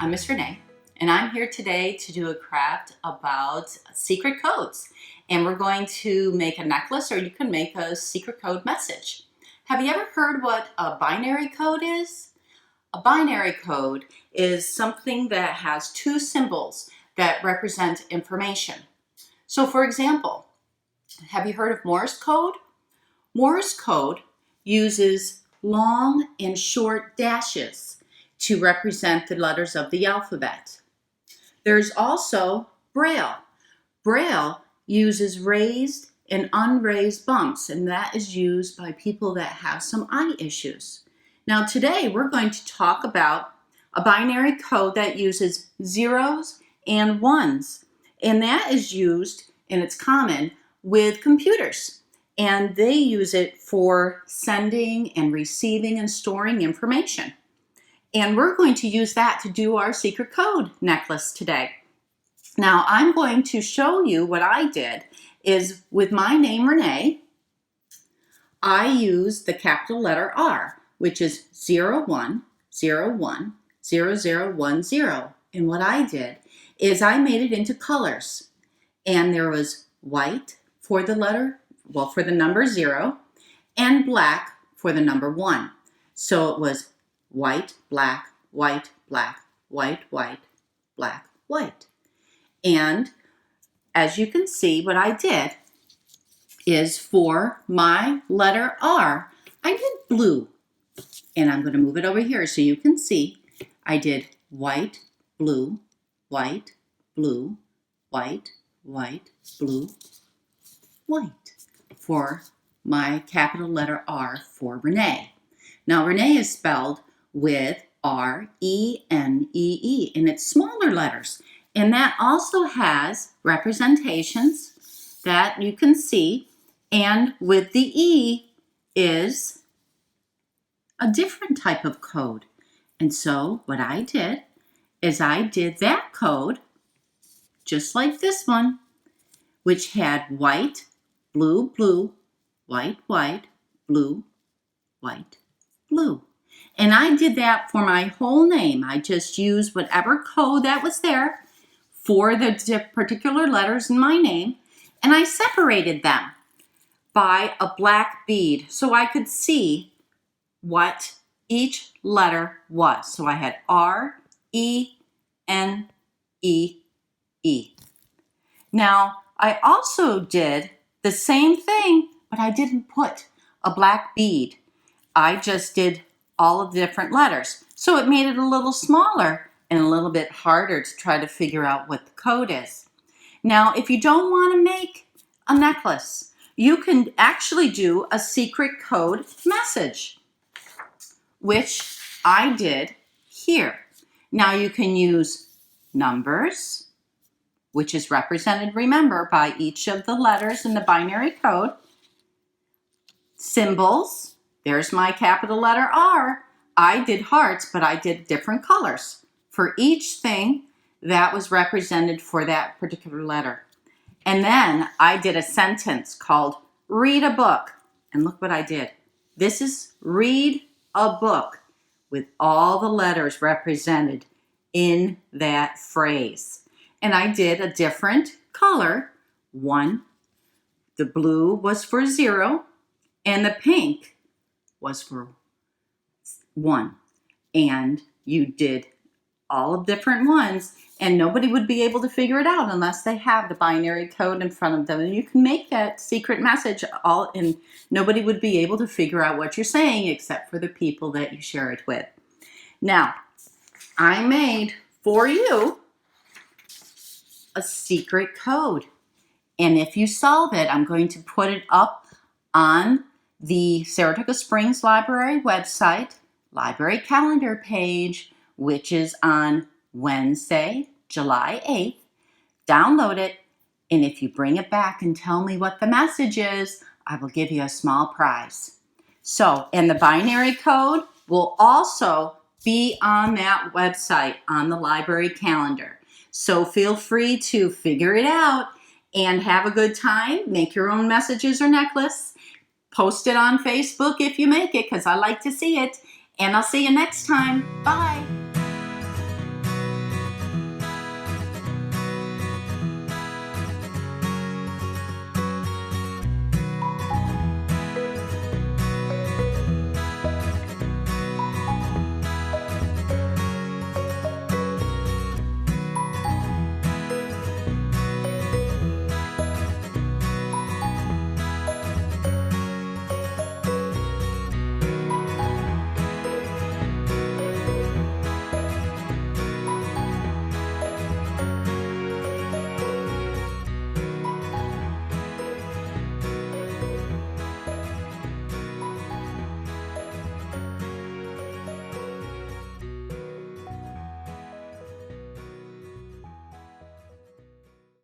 I'm Miss Renee, and I'm here today to do a craft about secret codes. And we're going to make a necklace, or you can make a secret code message. Have you ever heard what a binary code is? A binary code is something that has two symbols that represent information. So for example, have you heard of Morse code? Morse code uses long and short dashes to represent the letters of the alphabet. There's also Braille. Braille uses raised and unraised bumps, and that is used by people that have some eye issues. Now today we're going to talk about a binary code that uses zeros and ones, and that is used, and it's common, with computers. And they use it for sending and receiving and storing information. And we're going to use that to do our secret code necklace today. Now I'm going to show you what I did is with my name Renee, I used the capital letter R, which is 01010010. And what I did is I made it into colors. And there was white for the number 0, and black for the number 1. So it was white, black, white, black, white, white, black, white. And as you can see, what I did is for my letter R, I did blue. And I'm going to move it over here so you can see. I did white, blue, white, blue, white, white, blue, white for my capital letter R for Renee. Now Renee is spelled with R-E-N-E-E, and it's smaller letters. And that also has representations that you can see, and with the E is a different type of code. And so what I did is I did that code just like this one, which had white, blue, blue, white, white, blue, white, blue. And I did that for my whole name. I just used whatever code that was there for the particular letters in my name, and I separated them by a black bead so I could see what each letter was. So I had R-E-N-E-E. Now, I also did the same thing, but I didn't put a black bead. I just did all of the different letters. So it made it a little smaller and a little bit harder to try to figure out what the code is. Now, if you don't want to make a necklace, you can actually do a secret code message, which I did here. Now you can use numbers, which is represented, remember, by each of the letters in the binary code. Symbols, there's my capital letter R. I did hearts, but I did different colors for each thing that was represented for that particular letter. And then I did a sentence called read a book. And look what I did. This is read a book with all the letters represented in that phrase. And I did a different color. One, the blue was for 0, and the pink was for 1. And you did all of different ones, and nobody would be able to figure it out unless they have the binary code in front of them. And you can make that secret message and nobody would be able to figure out what you're saying except for the people that you share it with. Now, I made for you a secret code. And if you solve it, I'm going to put it up on the Saratoga Springs Library website, library calendar page, which is on Wednesday, July 8th. Download it, and if you bring it back and tell me what the message is, I will give you a small prize. So, and the binary code will also be on that website on the library calendar. So feel free to figure it out and have a good time. Make your own messages or necklace. Post it on Facebook if you make it, because I like to see it. And I'll see you next time. Bye.